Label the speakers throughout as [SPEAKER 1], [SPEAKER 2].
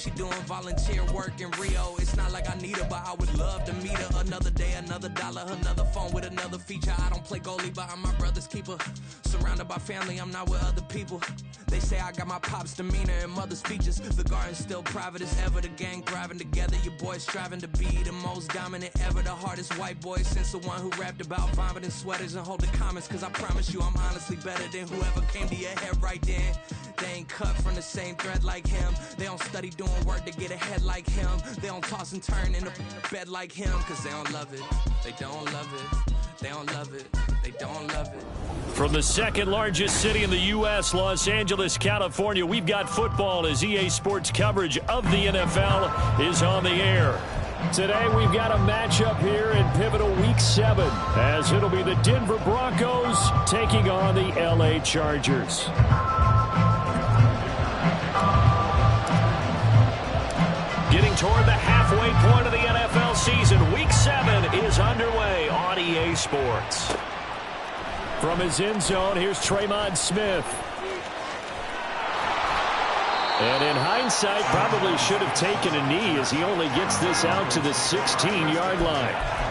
[SPEAKER 1] she doing volunteer work in Rio. It's not like I need her, but I would love to meet her. Another day, another dollar, another phone with another feature. I don't play goalie, but I'm my brother's keeper. Surrounded by family, I'm not with other people. They say I got my pop's demeanor and mother's features. The garden's still private as ever, the gang thriving together. Your boys striving to be the most dominant ever. The hardest white boy since the one who rapped about vomiting sweaters and holding comments. Cause I promise you I'm honestly better than whoever came to your head right then. They ain't cut from the same thread like him. They don't study doing work to get ahead like him. They don't toss and turn in the bed like him. Cause they don't love it, they don't love it. They don't love it, they don't love it.
[SPEAKER 2] From the second largest city in the U.S., Los Angeles, California, we've got football as EA Sports coverage of the NFL is on the air. Today we've got a matchup here in pivotal Week 7 as it'll be the Denver Broncos taking on the L.A. Chargers. Getting toward the halfway point of the NFL season, Week 7 is underway on EA Sports. From his end zone, here's Tremont Smith. And in hindsight, probably should have taken a knee as he only gets this out to the 16-yard line.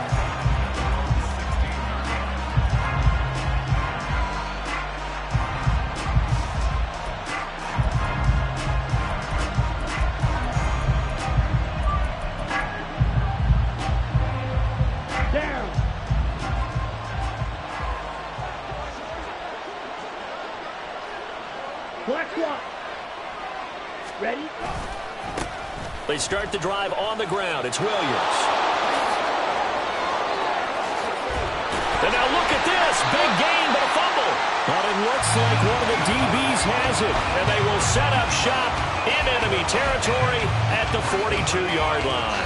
[SPEAKER 3] Ready?
[SPEAKER 2] They start the drive on the ground. It's Williams. And now look at this. Big gain, but a fumble. But it looks like one of the DBs has it. And they will set up shop in enemy territory at the 42-yard line.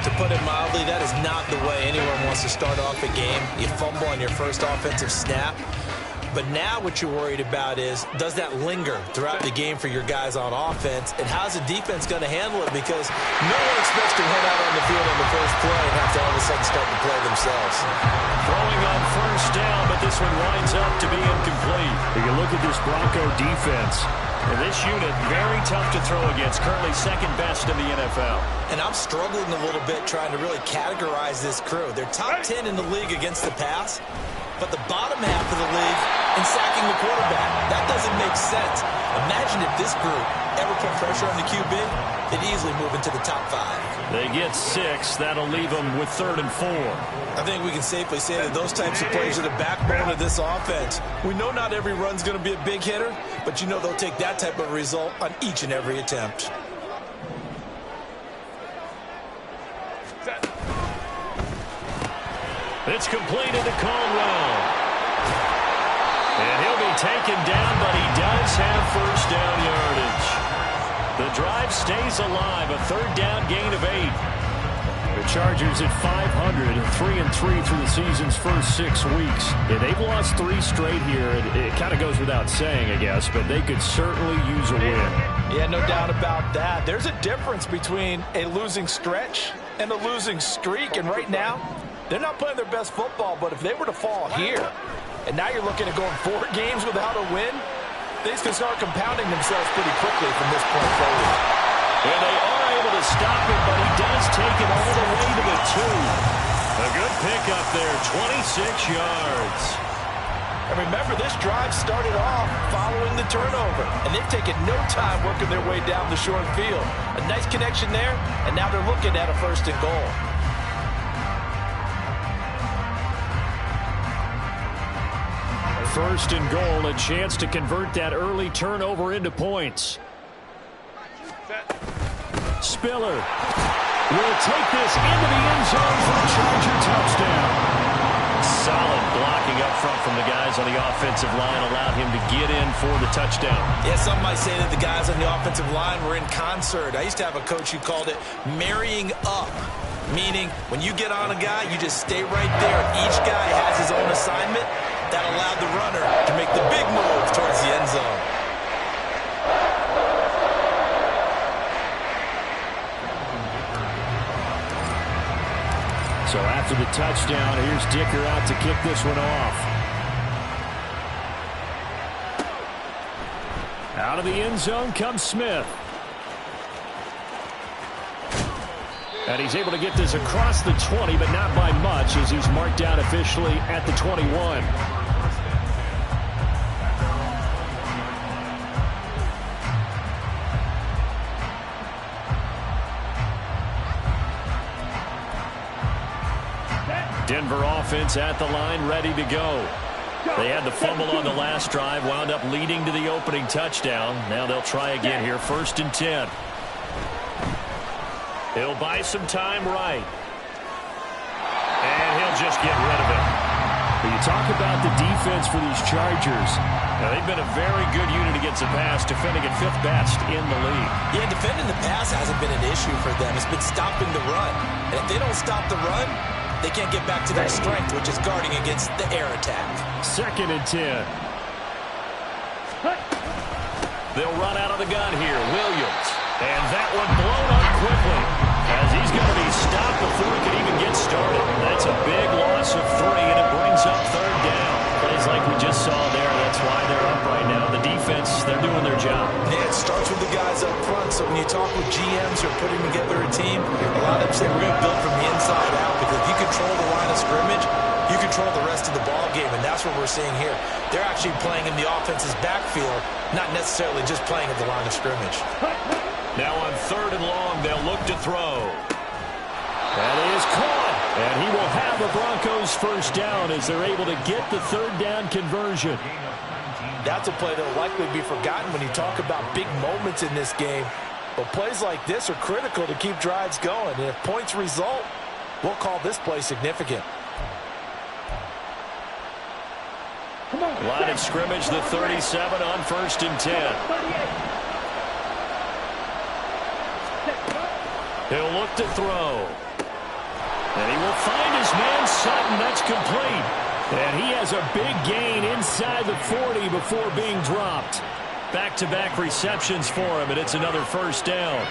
[SPEAKER 4] To put it mildly, that is not the way anyone wants to start off a game. You fumble on your first offensive snap. But now what you're worried about is, does that linger throughout the game for your guys on offense? And how's the defense going to handle it? Because no one expects to head out on the field on the first play and have to all of a sudden start to play themselves.
[SPEAKER 2] Throwing on first down, but this one winds up to be incomplete. If you look at this Bronco defense, and this unit, very tough to throw against, currently second best in the NFL.
[SPEAKER 4] And I'm struggling a little bit trying to really categorize this crew. They're top 10 in the league against the pass, but the bottom half of the league in sacking the quarterback. That doesn't make sense. Imagine if this group ever put pressure on the QB, they'd easily move into the top 5.
[SPEAKER 2] They get 6. That'll leave them with 3rd and 4.
[SPEAKER 4] I think we can safely say that those types of plays are the backbone of this offense. We know not every run's going to be a big hitter, but you know they'll take that type of result on each and every attempt.
[SPEAKER 2] It's completed to Caldwell. And he'll be taken down, but he does have first down yardage. The drive stays alive, a 3rd down gain of 8. The Chargers at 500, 3-3 through the season's first 6 weeks. Yeah, they've lost 3 straight here. It kind of goes without saying, I guess, but they could certainly use a win.
[SPEAKER 4] Yeah, no doubt about that. There's a difference between a losing stretch and a losing streak, and right now, they're not playing their best football, but if they were to fall here, and now you're looking at going 4 games without a win, things can start compounding themselves pretty quickly from this point forward.
[SPEAKER 2] And they are able to stop it, but he does take it all the way to the 2. A good pickup there, 26 yards.
[SPEAKER 4] And remember, this drive started off following the turnover, and they've taken no time working their way down the short field. A nice connection there, and now they're looking at a 1st and goal.
[SPEAKER 2] First and goal, a chance to convert that early turnover into points. Spiller will take this into the end zone for a Charger touchdown. Solid blocking up front from the guys on the offensive line allowed him to get in for the touchdown.
[SPEAKER 4] Yeah, some might say that the guys on the offensive line were in concert. I used to have a coach who called it marrying up, meaning when you get on a guy, you just stay right there. Each guy has his own assignment. That allowed the runner to make the big move towards the end zone.
[SPEAKER 2] So after the touchdown, here's Dicker out to kick this one off. Out of the end zone comes Smith. And he's able to get this across the 20, but not by much, as he's marked down officially at the 21. Denver offense at the line, ready to go. They had the fumble on the last drive, wound up leading to the opening touchdown. Now they'll try again here, 1st and 10. He'll buy some time right. And he'll just get rid of it. When you talk about the defense for these Chargers, now they've been a very good unit against the pass, defending at 5th best in the league.
[SPEAKER 4] Yeah, defending the pass hasn't been an issue for them. It's been stopping the run. And if they don't stop the run, they can't get back to their strength, which is guarding against the air attack.
[SPEAKER 2] 2nd and 10. They'll run out of the gun here. Williams. And that one blown up quickly, as he's going to be stopped before he can even get started. That's a big loss of 3, and it brings up 3rd down. Plays like we just saw there. That's why they're up right now. The defense, they're doing their job.
[SPEAKER 4] Yeah, it starts with the guys up front. So when you talk with GMs who are putting together a team, a lot of them say we're going to build from the inside out, because if you control the line of scrimmage, you control the rest of the ball game, and that's what we're seeing here. They're actually playing in the offense's backfield, not necessarily just playing at the line of scrimmage.
[SPEAKER 2] Now on 3rd and long, they'll look to throw. That is caught, and he will have the Broncos 1st down as they're able to get the 3rd down conversion.
[SPEAKER 4] That's a play that will likely be forgotten when you talk about big moments in this game. But plays like this are critical to keep drives going, and if points result, we'll call this play significant.
[SPEAKER 2] Line of scrimmage, the 37 on 1st and 10. He'll look to throw. And he will find his man Sutton. That's complete. And he has a big gain inside the 40 before being dropped. Back-to-back receptions for him, and it's another 1st down.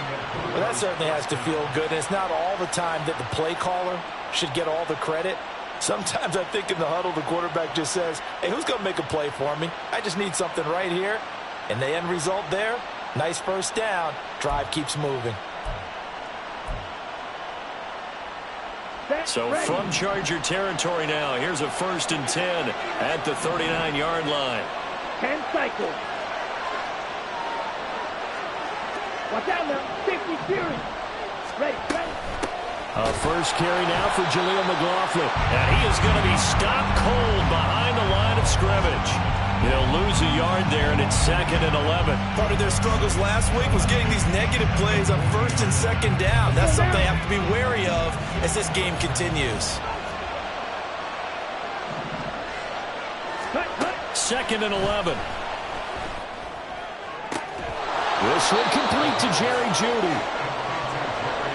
[SPEAKER 4] Well, that certainly has to feel good. And it's not all the time that the play caller should get all the credit. Sometimes I think in the huddle, the quarterback just says, hey, who's going to make a play for me? I just need something right here. And the end result there, nice 1st down. Drive keeps moving.
[SPEAKER 2] So from Charger territory now, here's a 1st and 10 at the 39-yard line.
[SPEAKER 3] 10 cycles. Watch out now. 50 series. Ready.
[SPEAKER 2] A first carry now for Jaleel McLaughlin. And he is going to be stopped cold behind the line of scrimmage. He'll lose a yard there, and it's 2nd and 11.
[SPEAKER 4] Part of their struggles last week was getting these negative plays on 1st and 2nd down. That's something they have to be wary of as this game continues.
[SPEAKER 2] 2nd and 11. This one complete to Jerry Jeudy.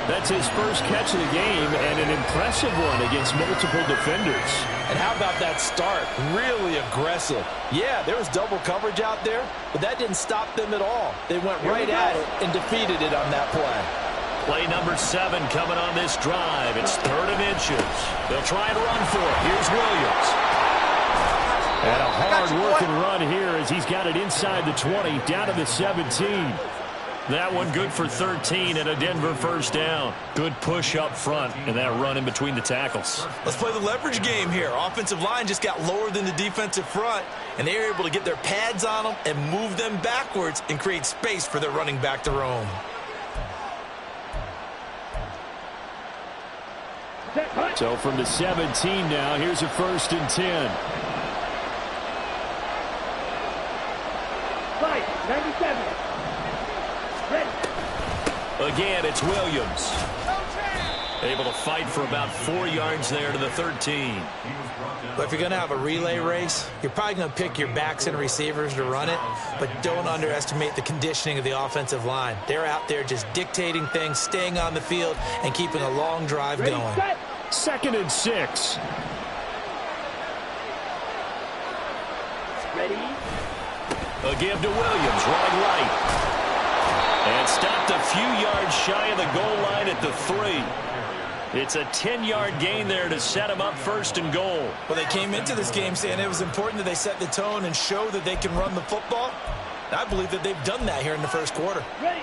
[SPEAKER 2] That's his first catch of the game, and an impressive one against multiple defenders.
[SPEAKER 4] And how about that start? Really aggressive. Yeah, there was double coverage out there, but that didn't stop them at all. They went right at it and defeated it on that play.
[SPEAKER 2] Play number 7 coming on this drive. It's 3rd and inches. They'll try and run for it. Here's Williams. And a hard-working run here as he's got it inside the 20, down to the 17. That one good for 13 and a Denver 1st down. Good push up front and that run in between the tackles.
[SPEAKER 4] Let's play the leverage game here. Offensive line just got lower than the defensive front, and they were able to get their pads on them and move them backwards and create space for their running back to roam.
[SPEAKER 2] So from the 17 now, here's a 1st and 10.
[SPEAKER 3] 97.
[SPEAKER 2] Again, it's Williams. Able to fight for about 4 yards there to the 13.
[SPEAKER 4] But if you're going to have a relay race, you're probably going to pick your backs and receivers to run it, but don't underestimate the conditioning of the offensive line. They're out there just dictating things, staying on the field, and keeping a long drive going.
[SPEAKER 2] 2nd and 6.
[SPEAKER 3] Ready.
[SPEAKER 2] A give to Williams, running right. And stopped a few yards shy of the goal line at the 3. It's a 10-yard gain there to set him up 1st and goal.
[SPEAKER 4] Well, they came into this game saying it was important that they set the tone and show that they can run the football. And I believe that they've done that here in the 1st quarter.
[SPEAKER 3] Ready.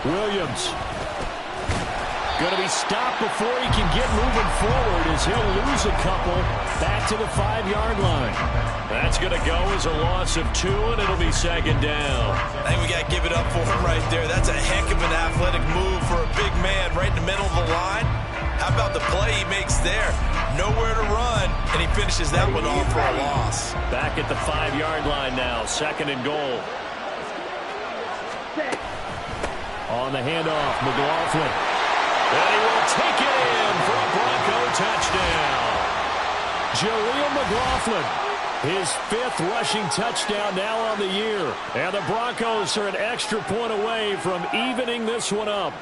[SPEAKER 2] Williams. Going to be stopped before he can get moving forward as he'll lose a couple back to the 5-yard line. That's going to go as a loss of 2, and it'll be second down.
[SPEAKER 4] I think we got to give it up for him right there. That's a heck of an athletic move for a big man right in the middle of the line. How about the play he makes there? Nowhere to run, and he finishes that one off for a loss.
[SPEAKER 2] Back at the 5-yard line now, second and goal. On the handoff, McLaughlin. And he will take it in for a Bronco touchdown. Jaleel McLaughlin, his 5th rushing touchdown now on the year. And the Broncos are an extra point away from evening this one up.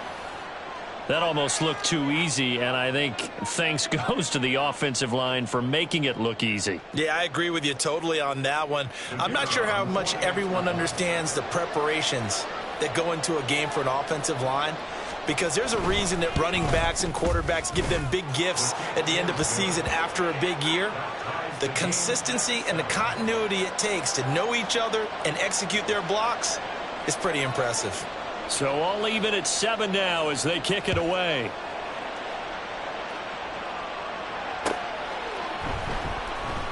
[SPEAKER 2] That almost looked too easy, and I think thanks goes to the offensive line for making it look easy.
[SPEAKER 4] Yeah, I agree with you totally on that one. I'm not sure how much everyone understands the preparations that go into a game for an offensive line, because there's a reason that running backs and quarterbacks give them big gifts at the end of a season after a big year. The consistency and the continuity it takes to know each other and execute their blocks is pretty impressive.
[SPEAKER 2] So all even at 7 now as they kick it away.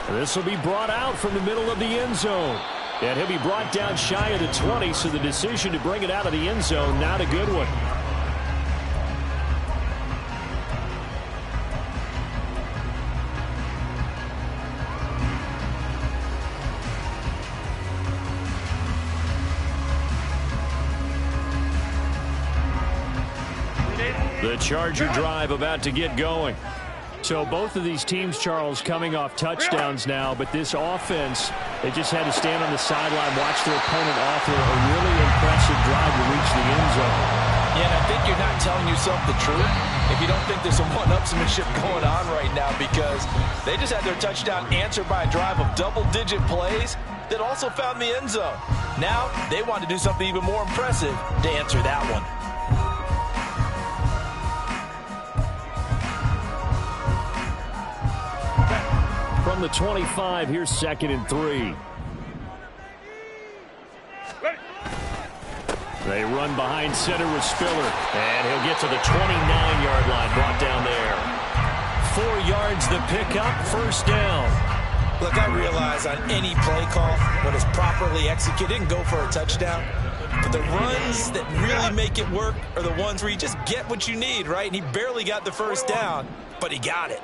[SPEAKER 2] This will be brought out from the middle of the end zone. And he'll be brought down shy of the 20, so the decision to bring it out of the end zone, not a good one. The Charger drive about to get going. So both of these teams, Charles, coming off touchdowns now, but this offense, they just had to stand on the sideline, watch their opponent offer a really impressive drive to reach the end zone.
[SPEAKER 4] Yeah, and I think you're not telling yourself the truth if you don't think there's some one-upsmanship going on right now, because they just had their touchdown answered by a drive of double-digit plays that also found the end zone. Now they want to do something even more impressive to answer that one.
[SPEAKER 2] From the 25, here's 2nd and 3. They run behind center with Spiller, and he'll get to the 29-yard line, brought down there. 4 yards the pickup, first down.
[SPEAKER 4] Look, I realize on any play call, when it's properly executed, it can go for a touchdown. But the runs that really make it work are the ones where you just get what you need, right? And he barely got the first down, but he got it.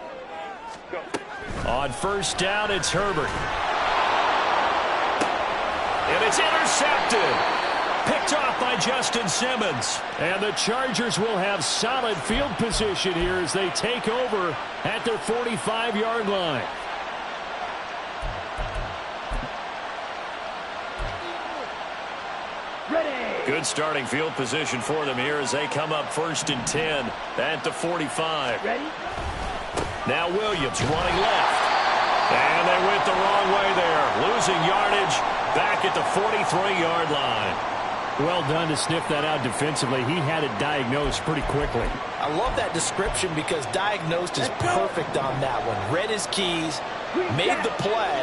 [SPEAKER 2] On first down, it's Herbert. And it's intercepted. Picked off by Justin Simmons. And the Chargers will have solid field position here as they take over at their 45-yard line. Good starting field position for them here as they come up 1st and 10 at the 45.
[SPEAKER 3] Ready?
[SPEAKER 2] Now Williams running left. And they went the wrong way there. Losing yardage back at the 43-yard line. Well done to sniff that out defensively. He had it diagnosed pretty quickly.
[SPEAKER 4] I love that description because diagnosed is perfect on that one. Read his keys, made the play,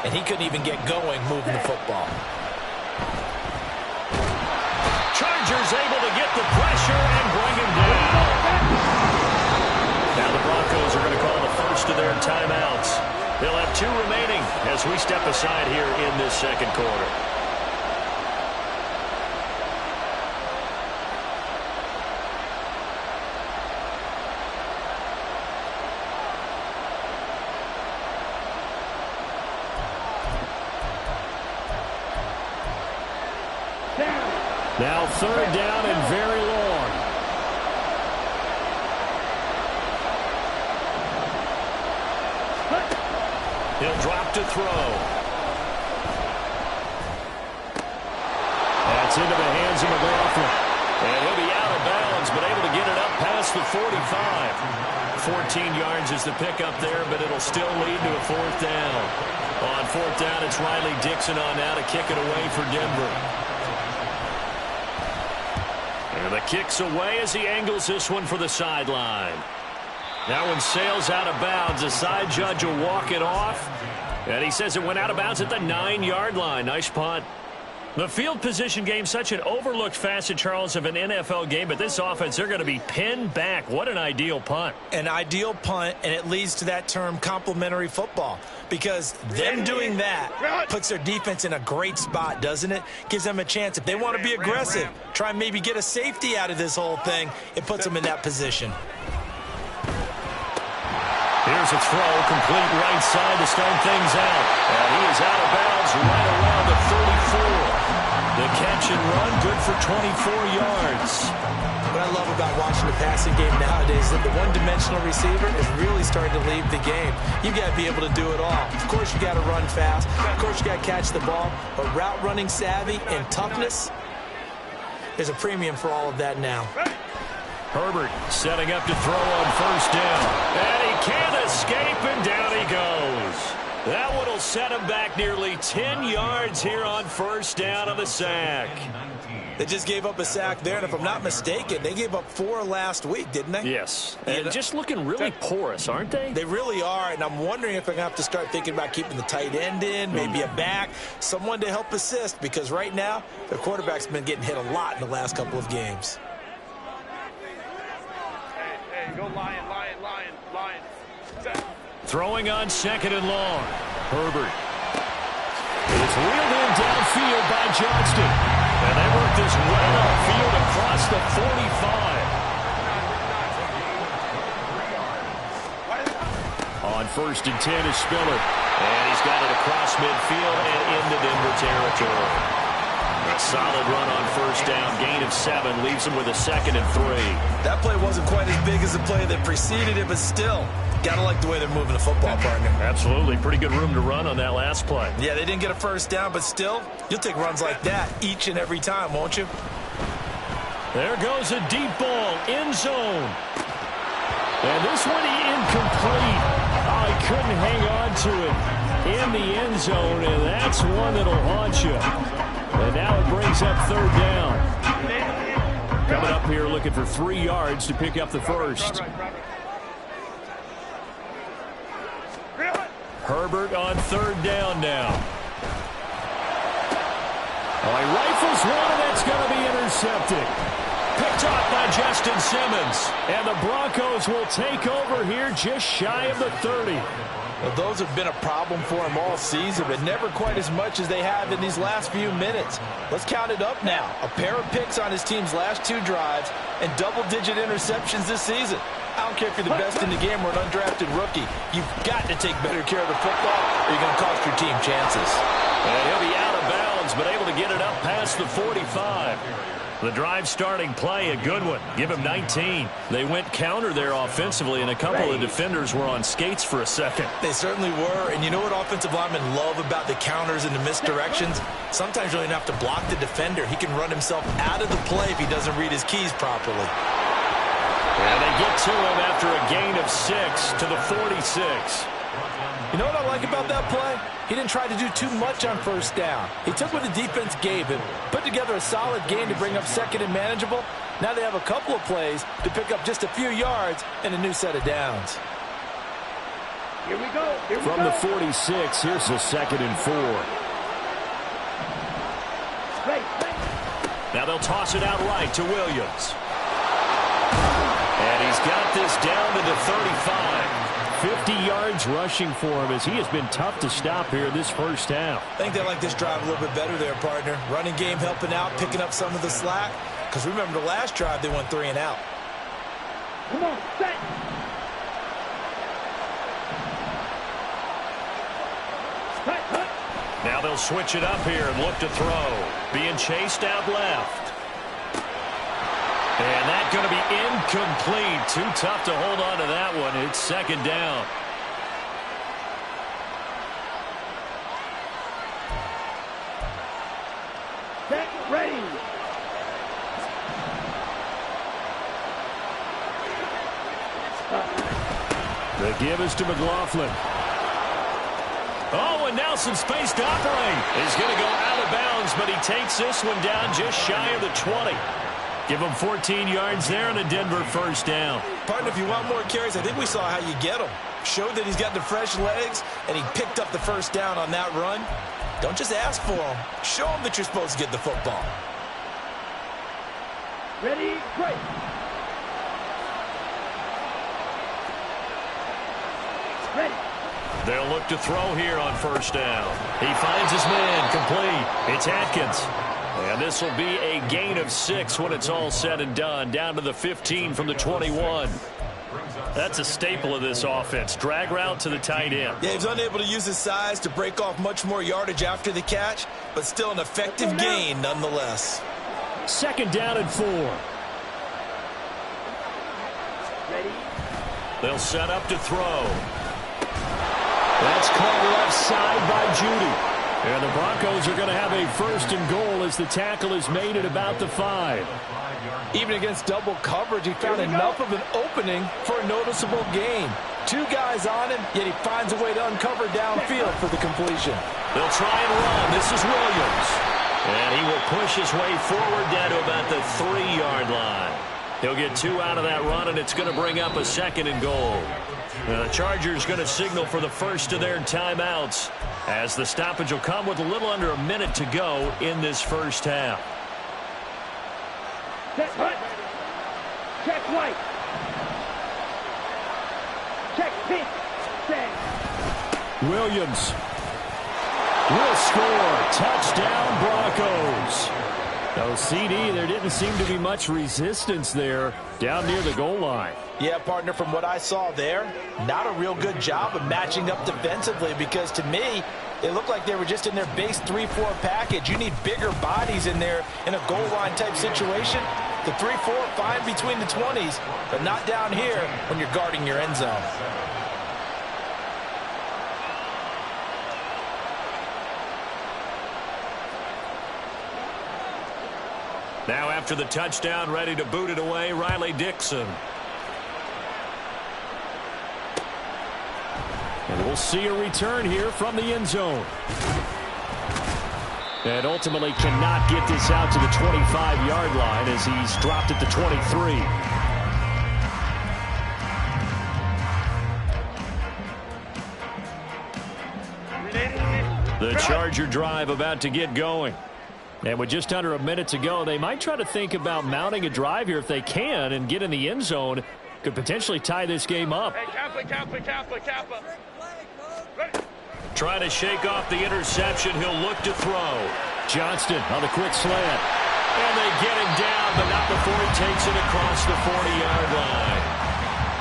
[SPEAKER 4] and he couldn't even get going moving the football.
[SPEAKER 2] Chargers able to get the pressure and bring him down. Now the Broncos are going to call the first of their timeouts. They'll have 2 remaining as we step aside here in this second quarter. Now 3rd down and very long. He'll drop to throw. That's into the hands of McLaughlin. And he'll be out of bounds, but able to get it up past the 45. 14 yards is the pickup there, but it'll still lead to a 4th down. On 4th down, it's Riley Dixon on now to kick it away for Denver. And the kick's away as he angles this one for the sideline. That one sails out of bounds. The side judge will walk it off. And he says it went out of bounds at the 9-yard line. Nice punt. The field position game, such an overlooked facet, Charles, of an NFL game, but this offense, they're going to be pinned back. What an ideal punt.
[SPEAKER 4] An ideal punt, and it leads to that term complementary football, because them doing that puts their defense in a great spot, doesn't it? Gives them a chance. If they want to be aggressive, try and maybe get a safety out of this whole thing, it puts them in that position.
[SPEAKER 2] Here's a throw, complete right side to start things out. And he is out of bounds right around the 34. The catch and run, good for 24 yards.
[SPEAKER 4] What I love about watching the passing game nowadays is that the one-dimensional receiver is really starting to leave the game. You've got to be able to do it all. Of course, you got to run fast. Of course, you got to catch the ball. But route running savvy and toughness, there's a premium for all of that now.
[SPEAKER 2] Herbert setting up to throw on first down. And he can't escape, and down he goes. That one will set him back nearly 10 yards here on first down on the sack.
[SPEAKER 4] They just gave up a sack there, and if I'm not mistaken, they gave up 4 last week, didn't they?
[SPEAKER 2] Yes, and just looking really porous, aren't they?
[SPEAKER 4] They really are, and I'm wondering if they're going to have to start thinking about keeping the tight end in, maybe a back, someone to help assist, because right now, their quarterback's been getting hit a lot in the last couple of games.
[SPEAKER 3] Hey, go Lion, Lion, Lion, Lion. Set.
[SPEAKER 2] Throwing on second and long. Herbert. It's wheeled in downfield by Johnston. And they work this way upfield across the 45. On first and 10 is Spiller. And he's got it across midfield and into Denver territory. A solid run on first down. Gain of 7 leaves him with a 2nd and 3.
[SPEAKER 4] That play wasn't quite as big as the play that preceded it, but still, got to like the way they're moving the football, partner.
[SPEAKER 2] Absolutely. Pretty good room to run on that last play.
[SPEAKER 4] Yeah, they didn't get a first down, but still, you'll take runs like that each and every time, won't you?
[SPEAKER 2] There goes a deep ball, end zone. And this one incomplete. Oh, he couldn't hang on to it in the end zone, and that's one that'll haunt you. And now it brings up third down. Coming up here looking for 3 yards to pick up the first. Herbert on third down now. Oh, he rifles one, and that's going to be intercepted. Picked off by Justin Simmons. And the Broncos will take over here just shy of the 30.
[SPEAKER 4] Well, those have been a problem for him all season, but never quite as much as they have in these last few minutes. Let's count it up now. A pair of picks on his team's last 2 drives and double-digit interceptions this season. I don't care if you're the best in the game or an undrafted rookie. You've got to take better care of the football or you're going to cost your team chances.
[SPEAKER 2] And he'll be out of bounds, but able to get it up past the 45. The drive starting play, a good one. Give him 19. They went counter there offensively, and a couple of defenders were on skates for a second.
[SPEAKER 4] They certainly were, and you know what offensive linemen love about the counters and the misdirections? Sometimes you don't even have to block the defender. He can run himself out of the play if he doesn't read his keys properly.
[SPEAKER 2] And they get to him after a gain of 6 to the 46.
[SPEAKER 4] You know what I like about that play? He didn't try to do too much on first down. He took what the defense gave him, put together a solid game to bring up second and manageable. Now they have a couple of plays to pick up just a few yards and a new set of downs.
[SPEAKER 3] Here we go. Here we
[SPEAKER 2] From
[SPEAKER 3] go.
[SPEAKER 2] the 46, here's the 2nd and 4. Now they'll toss it out right to Williams. And he's got this down to the 35. 50 yards rushing for him as he has been tough to stop here this first half.
[SPEAKER 4] I think they like this drive a little bit better there, partner. Running game helping out, picking up some of the slack. Because remember the last drive, they went 3 and out.
[SPEAKER 3] Come on, set.
[SPEAKER 2] Now they'll switch it up here and look to throw. Being chased out left. And that's going to be incomplete. Too tough to hold on to that one. It's 2nd down.
[SPEAKER 3] Set, ready.
[SPEAKER 2] The give is to McLaughlin. Oh, and now some space to operate. He's going to go out of bounds, but he takes this one down just shy of the 20. Give him 14 yards there and a Denver first down.
[SPEAKER 4] Partner, if you want more carries, I think we saw how you get them. Showed that he's got the fresh legs, and he picked up the first down on that run. Don't just ask for them. Show them that you're supposed to get the football.
[SPEAKER 3] Ready, break. Ready.
[SPEAKER 2] They'll look to throw here on first down. He finds his man, complete. It's Atkins. And this will be a gain of 6 when it's all said and done. Down to the 15 from the 21. That's a staple of this offense. Drag route to the tight end.
[SPEAKER 4] Yeah, he's unable to use his size to break off much more yardage after the catch, but still an effective gain nonetheless.
[SPEAKER 2] 2nd down and 4.
[SPEAKER 3] Ready.
[SPEAKER 2] They'll set up to throw. That's caught left side by Judy. And the Broncos are going to have a 1st and goal as the tackle is made at about the 5.
[SPEAKER 4] Even against double coverage, he found enough of an opening for a noticeable gain. 2 guys on him, yet he finds a way to uncover downfield for the completion.
[SPEAKER 2] They'll try and run. This is Williams. And he will push his way forward down to about the 3-yard line. He'll get 2 out of that run, and it's going to bring up a 2nd and goal. The Chargers going to signal for the first of their timeouts as the stoppage will come with a little under a minute to go in this first half.
[SPEAKER 3] Set right. Check right. Check pink. Set.
[SPEAKER 2] Williams will score. Touchdown, Broncos. No CD, there didn't seem to be much resistance there down near the goal line.
[SPEAKER 4] Yeah, partner, from what I saw there, not a real good job of matching up defensively because to me, it looked like they were just in their base 3-4 package. You need bigger bodies in there in a goal line type situation. The 3-4, fine between the 20s, but not down here when you're guarding your end zone.
[SPEAKER 2] Now after the touchdown, ready to boot it away, Riley Dixon. And we'll see a return here from the end zone. And ultimately cannot get this out to the 25-yard line as he's dropped at the 23. The Charger drive about to get going. And with just under a minute to go, they might try to think about mounting a drive here if they can and get in the end zone. Could potentially tie this game up.
[SPEAKER 3] Hey, Kappa.
[SPEAKER 2] Trying to shake off the interception. He'll look to throw. Johnston on the quick slant. And they get him down, but not before he takes it across the 40-yard line.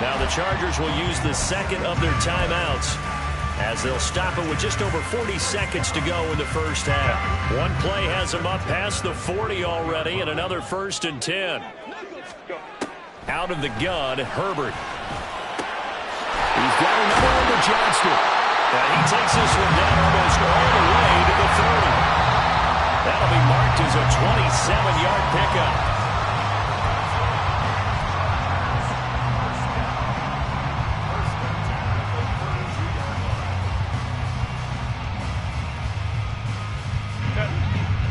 [SPEAKER 2] Now the Chargers will use the 2nd of their timeouts as they'll stop it with just over 40 seconds to go in the first half. One play has them up past the 40 already, and another 1st and 10. Out of the gun, Herbert. He's got another one to Johnston. And he takes this one down almost all the way to the 30. That'll be marked as a 27-yard pickup.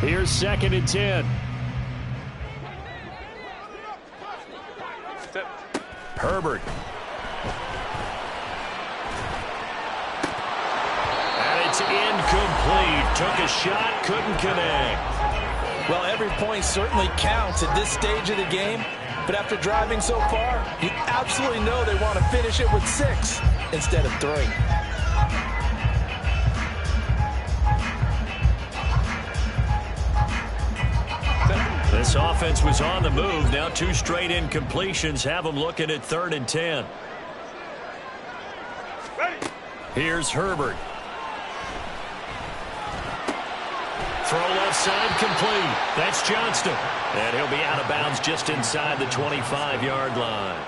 [SPEAKER 2] Here's 2nd and 10. Herbert. And it's incomplete. Took a shot, couldn't connect.
[SPEAKER 4] Well, every point certainly counts at this stage of the game. But after driving so far, you absolutely know they want to finish it with 6 instead of 3.
[SPEAKER 2] This offense was on the move. Now 2 straight incompletions have them looking at 3rd and 10. Here's Herbert. Throw left side complete. That's Johnston. And he'll be out of bounds just inside the 25-yard line.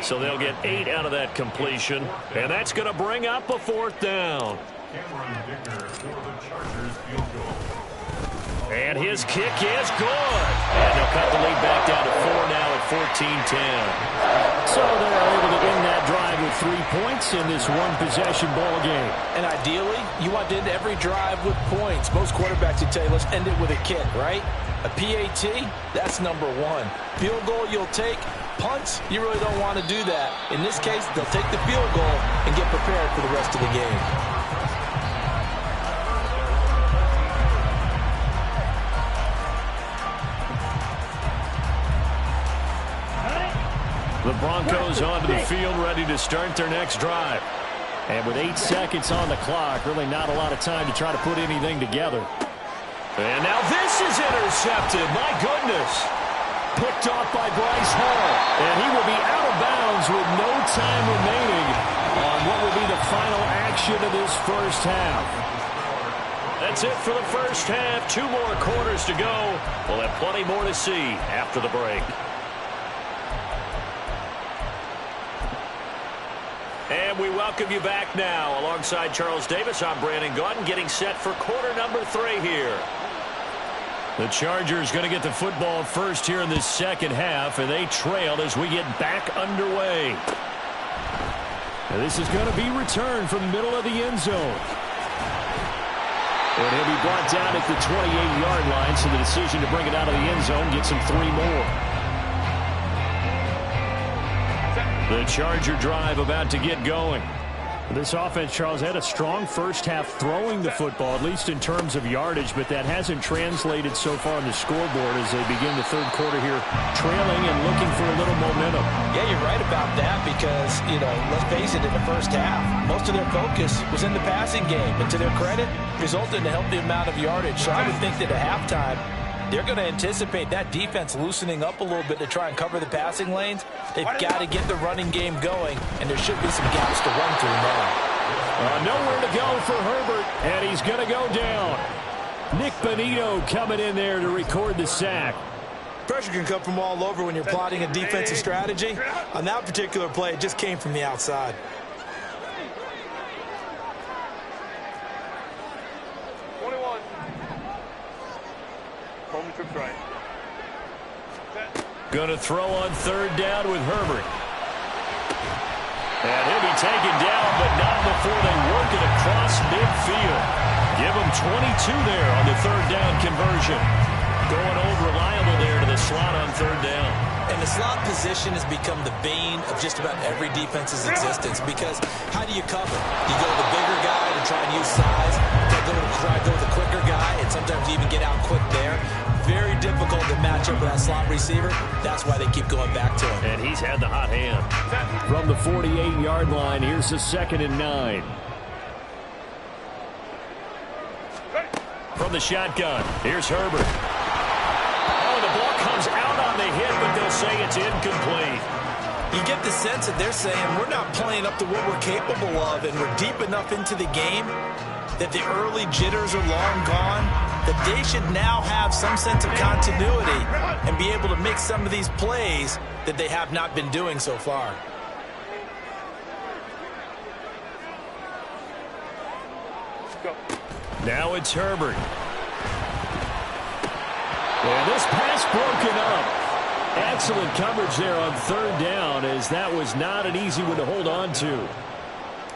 [SPEAKER 2] So they'll get 8 out of that completion. And that's going to bring up a 4th down. And his kick is good. And they'll cut the lead back down to 4 now at 14-10. So they're able to end that drive with 3 points in this one-possession ball game.
[SPEAKER 4] And ideally, you want to end every drive with points. Most quarterbacks would tell you, let's end it with a kick, right? A PAT, that's number 1. Field goal you'll take. Punts, you really don't want to do that. In this case, they'll take the field goal and get prepared for the rest of the game.
[SPEAKER 2] Broncos onto the field, ready to start their next drive. And with 8 seconds on the clock, really not a lot of time to try to put anything together. And now this is intercepted. My goodness. Picked off by Bryce Hall. And he will be out of bounds with no time remaining on what will be the final action of this first half. That's it for the first half. 2 more quarters to go. We'll have plenty more to see after the break. And we welcome you back now. Alongside Charles Davis, I'm Brandon Gaudin, getting set for quarter number 3 here. The Chargers going to get the football first here in this second half, and they trail as we get back underway. And this is going to be returned from the middle of the end zone. And he'll be brought down at the 28-yard line, so the decision to bring it out of the end zone gets him 3 more. The Charger drive about to get going.
[SPEAKER 5] This offense, Charles, had a strong first half throwing the football, at least in terms of yardage, but that hasn't translated so far on the scoreboard as they begin the third quarter here, trailing and looking for a little momentum.
[SPEAKER 4] Yeah, you're right about that because, let's face it, in the first half, most of their focus was in the passing game. And to their credit, resulted in a healthy amount of yardage. So I would think that at halftime, they're going to anticipate that defense loosening up a little bit to try and cover the passing lanes. They've got to get the running game going, and there should be some gaps to run through now.
[SPEAKER 2] Nowhere to go for Herbert, and he's going to go down. Nick Bonito coming in there to record the sack.
[SPEAKER 4] Pressure can come from all over when you're plotting a defensive strategy. On that particular play, it just came from the outside.
[SPEAKER 3] Right.
[SPEAKER 2] Going to throw on third down with Herbert. And he'll be taken down, but not before they work it across midfield. Give him 22 there on the third down conversion. Going over reliable there to the slot on third down.
[SPEAKER 4] And the slot position has become the bane of just about every defense's existence because how do you cover? You go with the bigger guy to try and use size. Try to go with the quicker guy, and sometimes you even get out quick there. Very difficult to match up with that slot receiver. That's why they keep going back to him.
[SPEAKER 2] And he's had the hot hand. From the 48-yard line, here's the 2nd and 9. From the shotgun, here's Herbert. Oh, the ball comes out on the hit, but they'll say it's incomplete.
[SPEAKER 4] You get the sense that they're saying we're not playing up to what we're capable of, and we're deep enough into the game that the early jitters are long gone, that they should now have some sense of continuity and be able to make some of these plays that they have not been doing so far.
[SPEAKER 2] Now it's Herbert. And this pass broken up. Excellent coverage there on third down, as that was not an easy one to hold on to.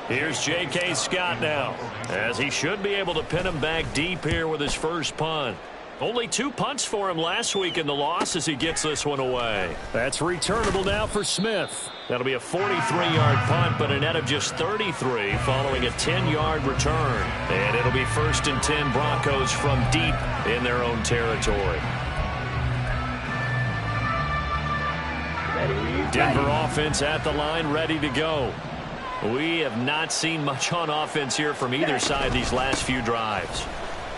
[SPEAKER 2] Here's J.K. Scott now, as he should be able to pin him back deep here with his first punt. Only 2 punts for him last week in the loss as he gets this one away. That's returnable now for Smith. That'll be a 43-yard punt, but a net of just 33 following a 10-yard return. And it'll be 1st and 10 Broncos from deep in their own territory. Denver offense at the line, ready to go. We have not seen much on offense here from either side these last few drives.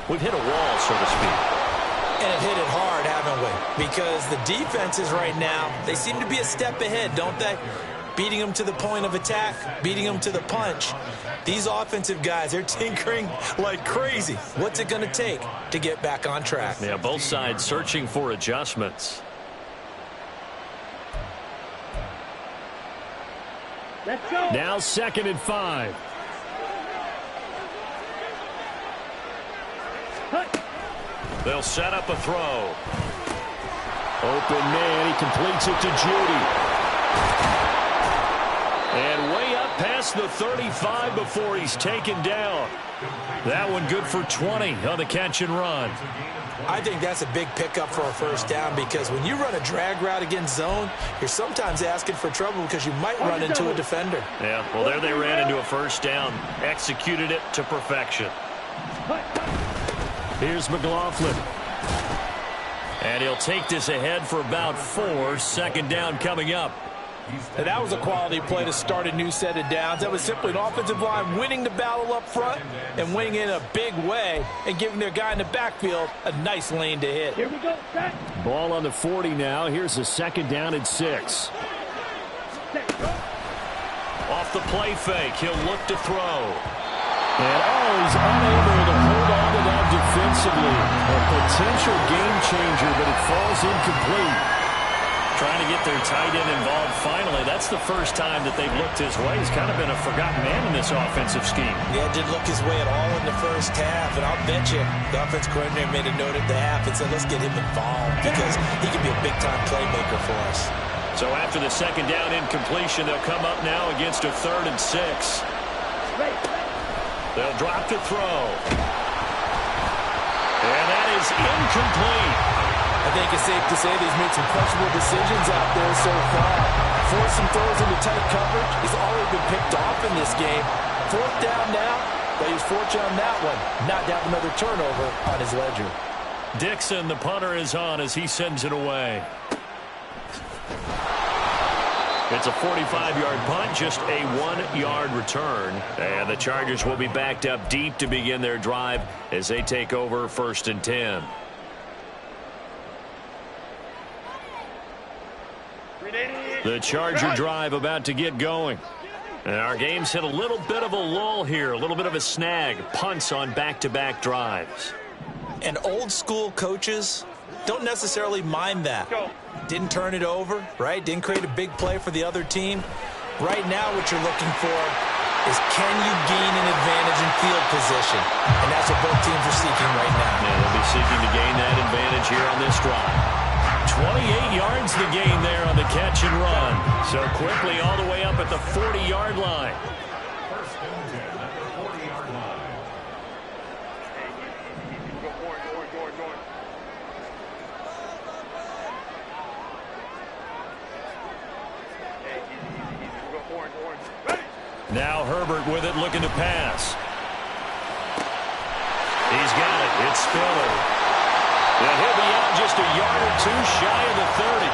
[SPEAKER 2] We've hit a wall, so to speak.
[SPEAKER 4] And it hit it hard, haven't we? Because the defenses right now, they seem to be a step ahead, don't they? Beating them to the point of attack, beating them to the punch. These offensive guys, they're tinkering like crazy. What's it going to take to get back on track?
[SPEAKER 2] Yeah, both sides searching for adjustments.
[SPEAKER 3] Let's go.
[SPEAKER 2] Now 2nd and 5. They'll set up a throw. Open man, he completes it to Judy. And way up past the 35 before he's taken down. That one good for 20 on the catch and run.
[SPEAKER 4] I think that's a big pickup for a first down because when you run a drag route against zone, you're sometimes asking for trouble because you might run into a defender.
[SPEAKER 2] Yeah, well, there they ran into a first down. Executed it to perfection. Here's McLaughlin. And he'll take this ahead for about 4. 2nd down coming up.
[SPEAKER 4] And that was a quality play to start a new set of downs. That was simply an offensive line winning the battle up front and winning in a big way and giving their guy in the backfield a nice lane to hit.
[SPEAKER 3] Here we go, set.
[SPEAKER 5] Ball on the 40 now. Here's a 2nd down and 6.
[SPEAKER 2] Off the play fake, he'll look to throw.
[SPEAKER 5] And he's unable to hold on to that defensively. A potential game changer, but it falls incomplete.
[SPEAKER 2] Trying to get their tight end involved finally. That's the first time that they've looked his way. He's kind of been a forgotten man in this offensive scheme.
[SPEAKER 4] Yeah, didn't look his way at all in the first half. And I'll bet you the offense coordinator made a note at the half and said, let's get him involved because he can be a big-time playmaker for us.
[SPEAKER 2] So after the 2nd down incompletion, they'll come up now against a 3rd and 6. They'll drop to throw. And that is incomplete.
[SPEAKER 4] I think it's safe to say that he's made some questionable decisions out there so far. Forced some throws into tight coverage. He's already been picked off in this game. 4th down now, but he was fortunate on that one. Not to have another turnover on his ledger.
[SPEAKER 2] Dixon, the punter, is on as he sends it away. It's a 45-yard punt, just a 1-yard return. And the Chargers will be backed up deep to begin their drive as they take over 1st and 10. The Charger drive about to get going. And our game's hit a little bit of a lull here, a little bit of a snag. Punts on back-to-back drives.
[SPEAKER 4] And old-school coaches don't necessarily mind that. Didn't turn it over, right? Didn't create a big play for the other team. Right now what you're looking for is can you gain an advantage in field position? And that's what both teams are seeking right now.
[SPEAKER 2] Yeah, they'll be seeking to gain that advantage here on this drive. 28 yards the gain there on the catch and run. So quickly all the way up at the 40-yard line. Now Herbert with it, looking to pass. He's got it. It's Spiller. And he'll be out just a yard or two shy of the 30.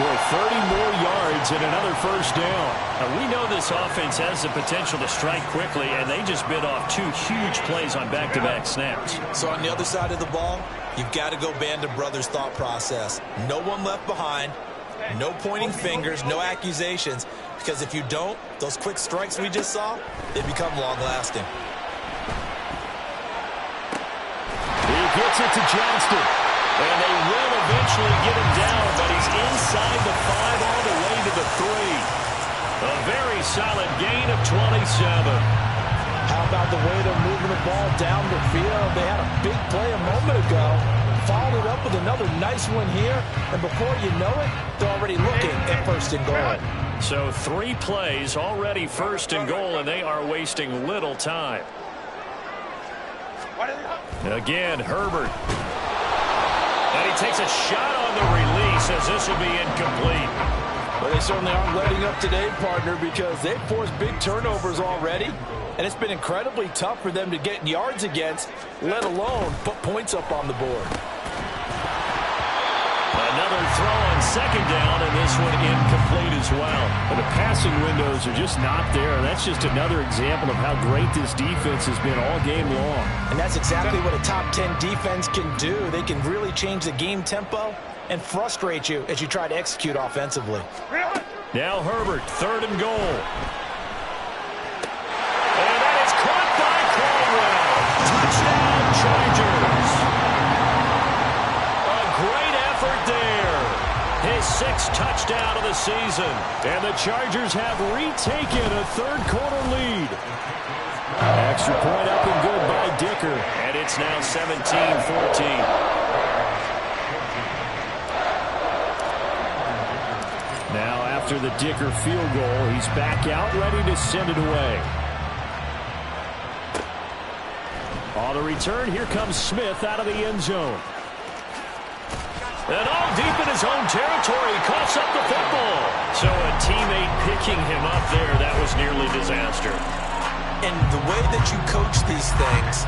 [SPEAKER 5] Boy, 30 more yards and another 1st down.
[SPEAKER 2] Now, we know this offense has the potential to strike quickly, and they just bit off 2 huge plays on back-to-back snaps.
[SPEAKER 4] So on the other side of the ball, you've got to go Band of Brothers thought process. No one left behind, no pointing fingers, no accusations, because if you don't, those quick strikes we just saw, they become long-lasting.
[SPEAKER 5] He gets it to Johnston.
[SPEAKER 2] And they will eventually get him down, but he's inside the 5 all the way to the 3. A very solid gain of 27.
[SPEAKER 4] How about the way they're moving the ball down the field? They had a big play a moment ago. Followed it up with another nice one here. And before you know it, they're already looking at 1st and goal.
[SPEAKER 2] So 3 plays already 1st and goal, and they are wasting little time. Again, Herbert. And he takes a shot on the release as this will be incomplete.
[SPEAKER 4] Well, they certainly aren't letting up today, partner, because they've forced big turnovers already. And it's been incredibly tough for them to get yards against, let alone put points up on the board.
[SPEAKER 2] Another throw on 2nd down, and this one incomplete as well.
[SPEAKER 5] And the passing windows are just not there. That's just another example of how great this defense has been all game long.
[SPEAKER 4] And that's exactly what a top 10 defense can do. They can really change the game tempo and frustrate you as you try to execute offensively.
[SPEAKER 2] Now Herbert, 3rd and goal. And that is caught by Caldwell. Touchdown, Chargers. A great effort there. His 6th touchdown of the season.
[SPEAKER 5] And the Chargers have retaken a 3rd quarter lead. Extra point up and good by Dicker.
[SPEAKER 2] And it's now 17-14.
[SPEAKER 5] Now after the Dicker field goal, he's back out ready to send it away. On the return, here comes Smith out of the end zone.
[SPEAKER 2] And all deep in his own territory, coughs up the football. So a teammate picking him up there, that was nearly disaster.
[SPEAKER 4] And the way that you coach these things,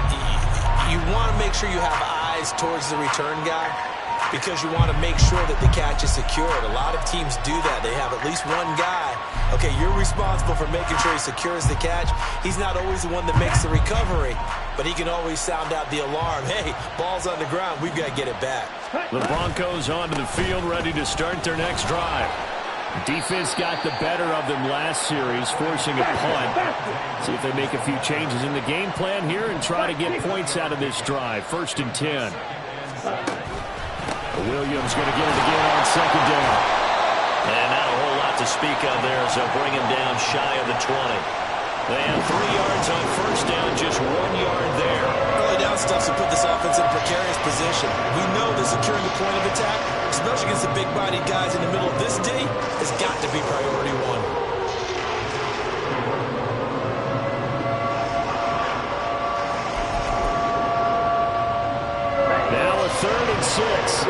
[SPEAKER 4] you want to make sure you have eyes towards the return guy. because you want to make sure that the catch is secured. A lot of teams do that. They have at least one guy. Okay, you're responsible for making sure he secures the catch. He's not always the one that makes the recovery, but he can always sound out the alarm. Hey, ball's on the ground. We've got to get it back.
[SPEAKER 5] The Broncos onto the field, ready to start their next drive. Defense got the better of them last series, forcing a punt. See if they make a few changes in the game plan here and try to get points out of this drive. 1st and 10. Williams going to get it again on 2nd down.
[SPEAKER 2] And not a whole lot to speak of there as they'll bring him down shy of the 20. They have 3 yards on 1st down, just 1 yard there.
[SPEAKER 4] Early down stuff to put this offense in a precarious position. We know that securing the point of attack, especially against the big-bodied guys in the middle of this D, has got to be priority 1.
[SPEAKER 5] Now a 3rd and 6.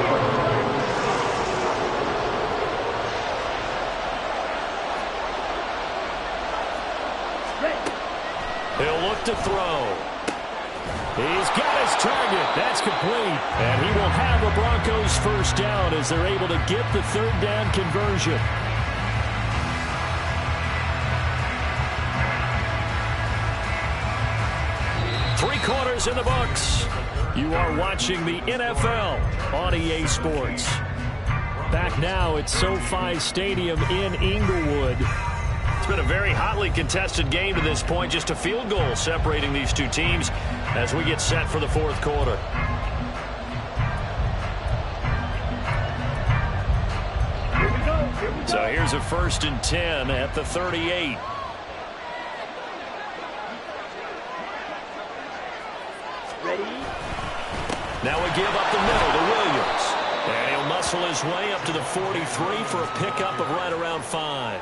[SPEAKER 2] He'll look to throw.
[SPEAKER 5] He's got his target. That's complete. And he will have a Broncos 1st down as they're able to get the 3rd down conversion. Three quarters in the books. You are watching the NFL on EA Sports. Back now at SoFi Stadium in Inglewood.
[SPEAKER 2] It's been a very hotly contested game to this point. Just a field goal separating these two teams as we get set for the 4th quarter.
[SPEAKER 5] So here's a 1st and 10 at the 38. Now we give up the middle to Williams. And he'll muscle his way up to the 43 for a pickup of right around 5.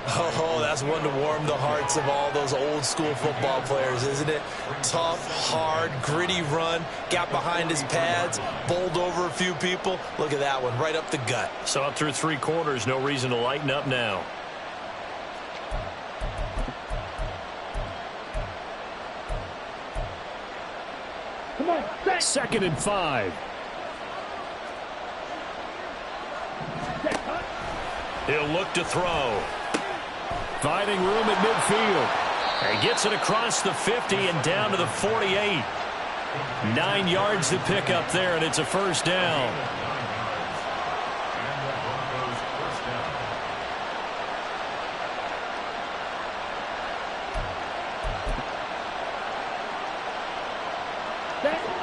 [SPEAKER 4] Oh, that's one to warm the hearts of all those old-school football players, isn't it? Tough, hard, gritty run, got behind his pads, bowled over a few people. Look at that one, right up the gut.
[SPEAKER 2] So up through 3 quarters, no reason to lighten up now.
[SPEAKER 3] Come on,
[SPEAKER 5] 2nd and 5.
[SPEAKER 2] He'll look to throw.
[SPEAKER 5] Finding room at midfield.
[SPEAKER 2] And gets it across the 50 and down to the 48.
[SPEAKER 5] 9 yards to pick up there, and it's a 1st down.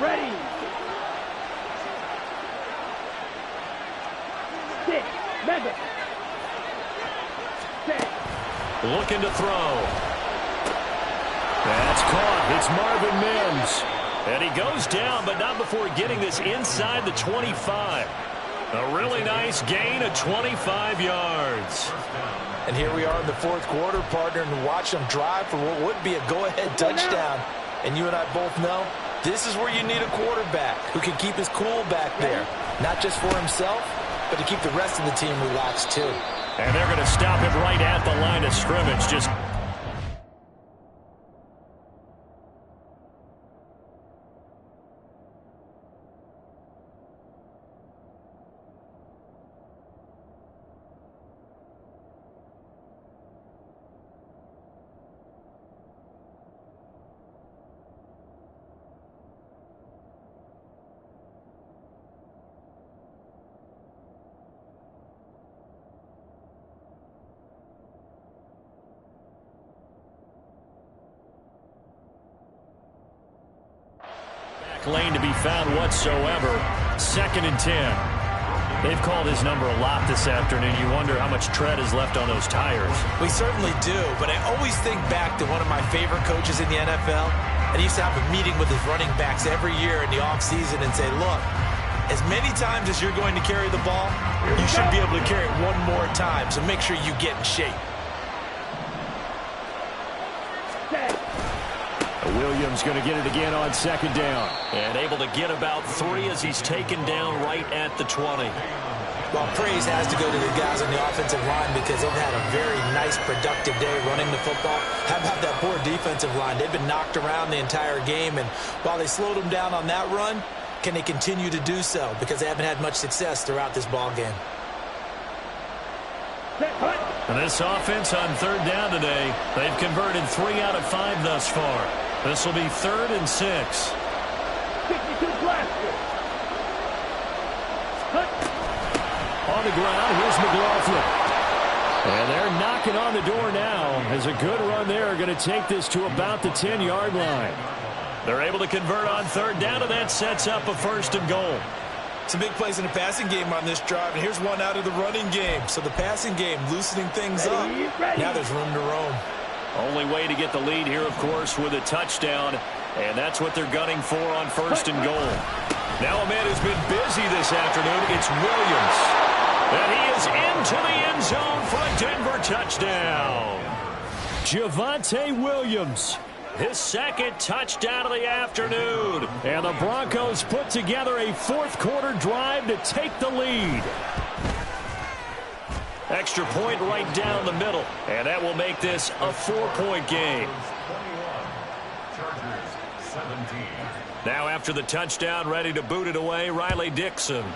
[SPEAKER 3] ready. 6, Madden. 10.
[SPEAKER 2] Looking to throw.
[SPEAKER 5] That's caught. It's Marvin Mims.
[SPEAKER 2] And he goes down, but not before getting this inside the 25. A really nice gain of 25 yards.
[SPEAKER 4] And here we are in the 4th quarter, partner, and watch them drive for what would be a go-ahead touchdown. And you and I both know this is where you need a quarterback who can keep his cool back there. Not just for himself, but to keep the rest of the team relaxed too.
[SPEAKER 5] And they're going to stop it right at the line of scrimmage. Just lane to be found whatsoever. 2nd and 10. They've called his number a lot this afternoon. You wonder how much tread is left on those tires.
[SPEAKER 4] We certainly do, but I always think back to one of my favorite coaches in the NFL, and he used to have a meeting with his running backs every year in the offseason and say, look, as many times as you're going to carry the ball, you should be able to carry it one more time, so make sure you get in shape.
[SPEAKER 5] Williams going to get it again on 2nd down.
[SPEAKER 2] And able to get about 3 as he's taken down right at the 20.
[SPEAKER 4] Well, praise has to go to the guys on the offensive line because they've had a very nice, productive day running the football. How about that poor defensive line? They've been knocked around the entire game, and while they slowed them down on that run, Can they continue to do so? Because they haven't had much success throughout this ball game.
[SPEAKER 2] And this offense on third down today, they've converted 3 out of 5 thus far. This will be 3rd and 6.
[SPEAKER 3] 52 blasters.
[SPEAKER 5] On the ground, here's McLaughlin. And they're knocking on the door now as a good run there going to take this to about the 10-yard line.
[SPEAKER 2] They're able to convert on third down, and that sets up a 1st and goal.
[SPEAKER 4] Some big plays in the passing game on this drive, and here's one out of the running game. So the passing game loosening things up. Now there's room to roam.
[SPEAKER 2] Only way to get the lead here, of course, with a touchdown, and that's what they're gunning for on 1st and goal. Now a man who's been busy this afternoon, it's Williams. And he is into the end zone for a Denver touchdown.
[SPEAKER 5] Javonte Williams.
[SPEAKER 2] His 2nd touchdown of the afternoon.
[SPEAKER 5] And the Broncos put together a 4th-quarter drive to take the lead.
[SPEAKER 2] Extra point right down the middle. And that will make this a 4-point game. Now after the touchdown, ready to boot it away, Riley Dixon.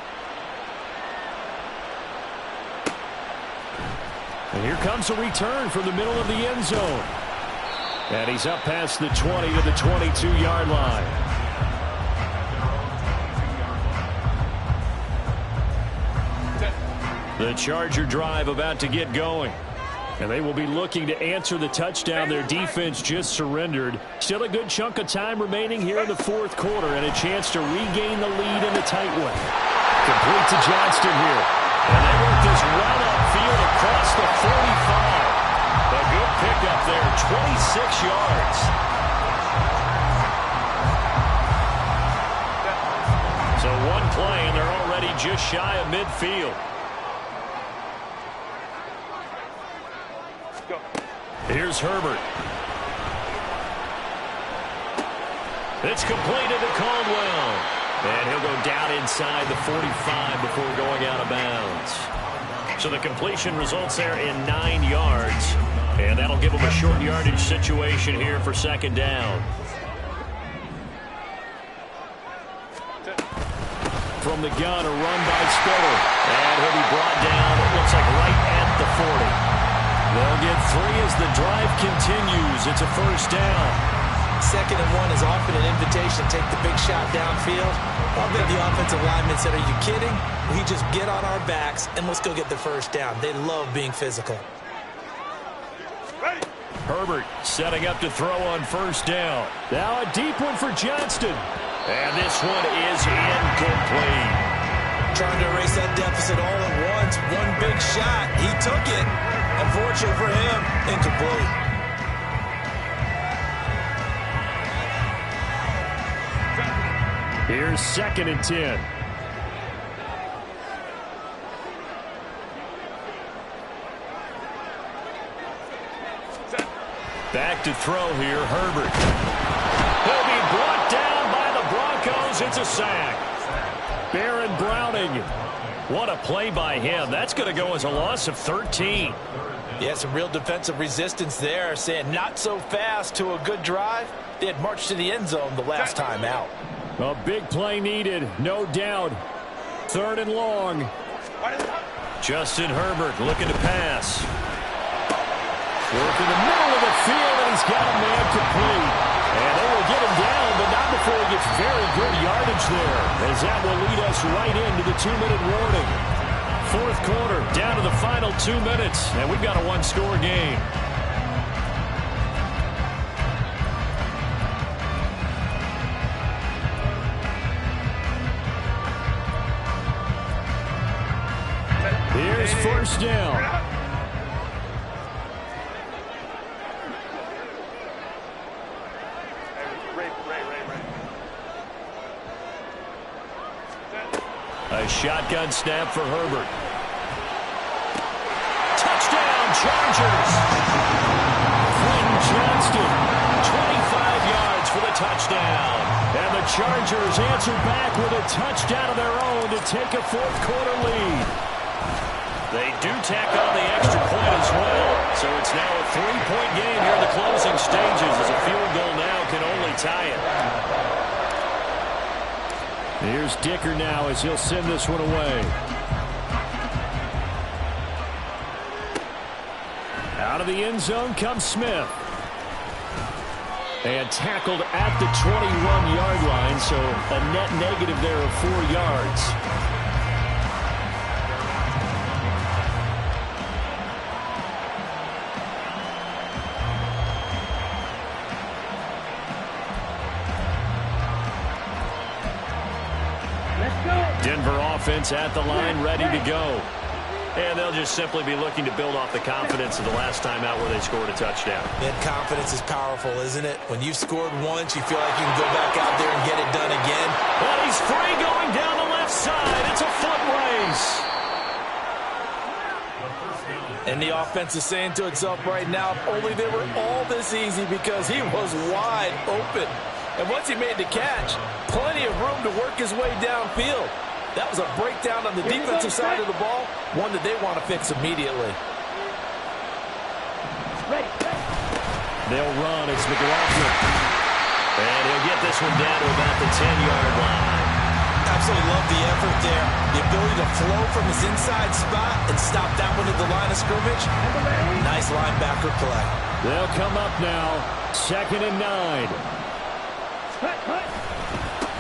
[SPEAKER 5] And here comes a return from the middle of the end zone. And he's up past the 20 to the 22-yard line. The Charger drive about to get going. And they will be looking to answer the touchdown their defense just surrendered. Still a good chunk of time remaining here in the 4th quarter and a chance to regain the lead in the tight one. Complete to Johnston here.
[SPEAKER 2] And they work this right upfield across the 45. A good pickup there, 26 yards. So one play, and they're already just shy of midfield. Here's Herbert. It's completed to Caldwell. And he'll go down inside the 45 before going out of bounds. So the completion results there in 9 yards. And that'll give them a short yardage situation here for 2nd down.
[SPEAKER 5] From the gun, a run by Spiller.
[SPEAKER 2] And he'll be brought down, it looks like right at the 40.
[SPEAKER 5] They'll get 3 as the drive continues. It's a 1st down.
[SPEAKER 4] 2nd and 1 is often an invitation to take the big shot downfield. I bet the offensive lineman said, "Are you kidding? We just get on our backs and let's go get the 1st down." They love being physical.
[SPEAKER 2] Herbert setting up to throw on 1st down.
[SPEAKER 5] Now a deep one for Johnston.
[SPEAKER 2] And this one is incomplete.
[SPEAKER 4] Trying to erase that deficit all at once. One big shot. He took it. Unfortunately for him, incomplete.
[SPEAKER 5] Here's 2nd and 10.
[SPEAKER 2] Back to throw here, Herbert. He'll be brought down by the Broncos. It's a sack.
[SPEAKER 5] Baron Browning.
[SPEAKER 2] What a play by him. That's going to go as a loss of 13.
[SPEAKER 4] Yeah, some real defensive resistance there, saying not so fast to a good drive. They had marched to the end zone the last time out.
[SPEAKER 5] A big play needed, no doubt. 3rd and long.
[SPEAKER 2] Justin Herbert looking to pass.
[SPEAKER 5] Work in the middle of the field, and he's got a man complete. And they will get him down, but not before he gets very good yardage there, as that will lead us right into the 2-minute warning. 4th quarter, down to the final 2 minutes, and we've got a 1-score game. Here's 1st down.
[SPEAKER 2] A shotgun snap for Herbert. Touchdown, Chargers!
[SPEAKER 5] Quentin Johnston, 25 yards for the touchdown. And the Chargers answer back with a touchdown of their own to take a 4th quarter lead.
[SPEAKER 2] They do tack on the extra point as well. So it's now a 3-point game here in the closing stages as a field goal now can only tie it.
[SPEAKER 5] Here's Dicker now as he'll send this one away. Out of the end zone comes Smith. And tackled at the 21-yard line, so a net negative there of 4 yards. Denver offense at the line, ready to go.
[SPEAKER 2] And they'll just simply be looking to build off the confidence of the last time out where they scored a touchdown.
[SPEAKER 4] And confidence is powerful, isn't it? When you've scored once, you feel like you can go back out there and get it done again.
[SPEAKER 2] Well, he's free going down the left side. It's a foot race.
[SPEAKER 4] And the offense is saying to itself right now, if only they were all this easy, because he was wide open. And once he made the catch, plenty of room to work his way downfield. That was a breakdown on the defensive side of the ball, one that they want to fix immediately.
[SPEAKER 5] They'll run. It's McLaughlin.
[SPEAKER 2] And he'll get this one down to about the 10-yard line.
[SPEAKER 4] Absolutely love the effort there. The ability to flow from his inside spot and stop that one at the line of scrimmage. Nice linebacker play.
[SPEAKER 5] They'll come up now. 2nd and 9.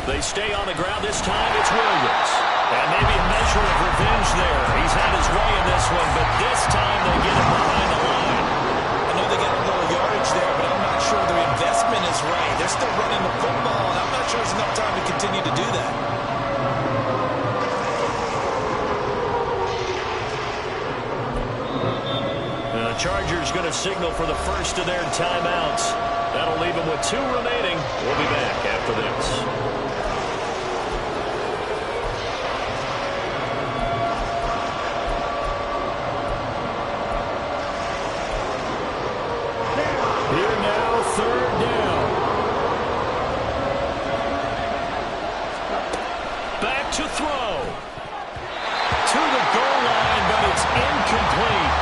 [SPEAKER 2] They stay on the ground. This time it's Williams. And maybe a measure of revenge there. He's had his way in this one, but this time they get him behind the line.
[SPEAKER 4] I know they got a little yardage there, but I'm not sure their investment is right. They're still running the football, and I'm not sure there's enough time to continue to do that.
[SPEAKER 2] The Chargers going to signal for the first of their timeouts. That'll leave them with 2 remaining. We'll be back after this.
[SPEAKER 5] Here now, 3rd down.
[SPEAKER 2] Back to throw. To the goal line, but it's incomplete.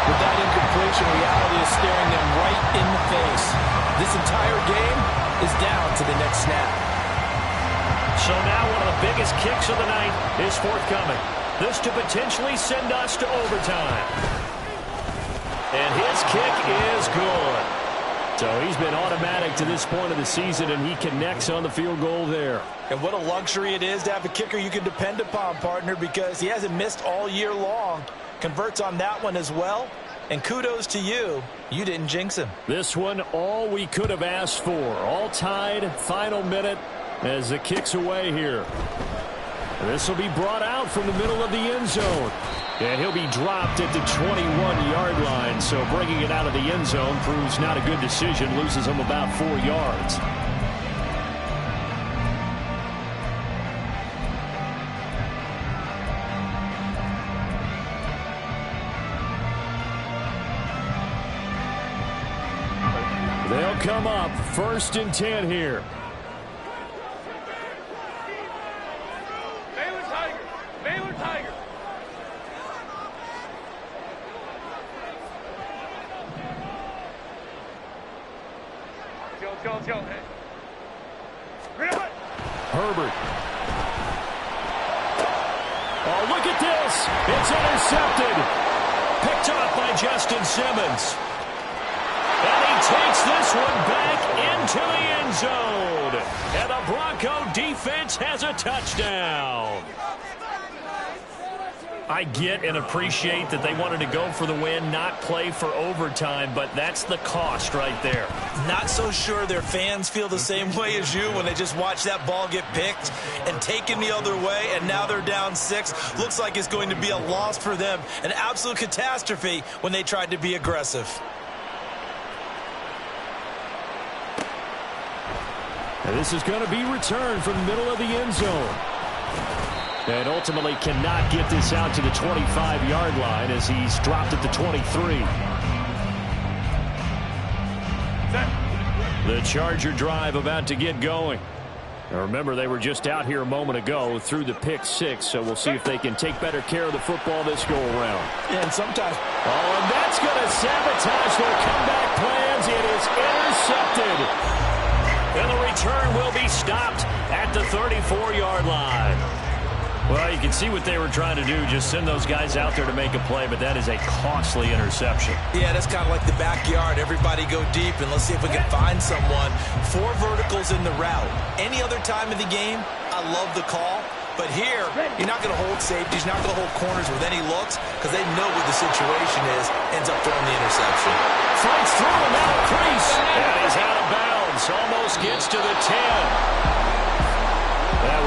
[SPEAKER 4] With that incompletion, reality is staring them right in the face. This entire game is down to the next snap.
[SPEAKER 2] So now one of the biggest kicks of the night is forthcoming. This to potentially send us to overtime. And his kick is good.
[SPEAKER 5] So he's been automatic to this point of the season, and he connects on the field goal there.
[SPEAKER 4] And what a luxury it is to have a kicker you can depend upon, partner, because he hasn't missed all year long. Converts on that one as well. And kudos to you. You didn't jinx him.
[SPEAKER 5] This one, all we could have asked for. All tied, final minute as the kick's away here. This will be brought out from the middle of the end zone. And he'll be dropped at the 21-yard line. So bringing it out of the end zone proves not a good decision. Loses him about 4 yards. They'll come up 1st and 10 here.
[SPEAKER 3] Baylor Tiger. Go.
[SPEAKER 5] Herbert. Oh, look at this. It's intercepted.
[SPEAKER 2] Picked up by Justin Simmons. And he takes this one back into the end zone. And the Bronco defense has a touchdown. I get and appreciate that they wanted to go for the win, not play for overtime, but that's the cost right there.
[SPEAKER 4] Not so sure their fans feel the same way as you when they just watch that ball get picked and taken the other way, and now they're down 6. Looks like it's going to be a loss for them. An absolute catastrophe when they tried to be aggressive.
[SPEAKER 5] And this is going to be returned from the middle of the end zone. And ultimately cannot get this out to the 25-yard line as he's dropped at the 23. The Charger drive about to get going. Now remember, they were just out here a moment ago through the pick 6, so we'll see if they can take better care of the football this go-around.
[SPEAKER 4] And sometimes...
[SPEAKER 5] Oh, and that's going to sabotage their comeback plans. It is intercepted.
[SPEAKER 2] And the return will be stopped at the 34-yard line.
[SPEAKER 5] Well, you can see what they were trying to do, just send those guys out there to make a play, but that is a costly interception.
[SPEAKER 4] Yeah, that's kind of like the backyard. Everybody go deep, and let's see if we can find someone. 4 verticals in the route. Any other time of the game, I love the call. But here, you're not going to hold safeties, you're not going to hold corners with any looks because they know what the situation is, ends up throwing the interception.
[SPEAKER 2] Fights through him out of crease. And he's out of bounds. Almost gets to the 10.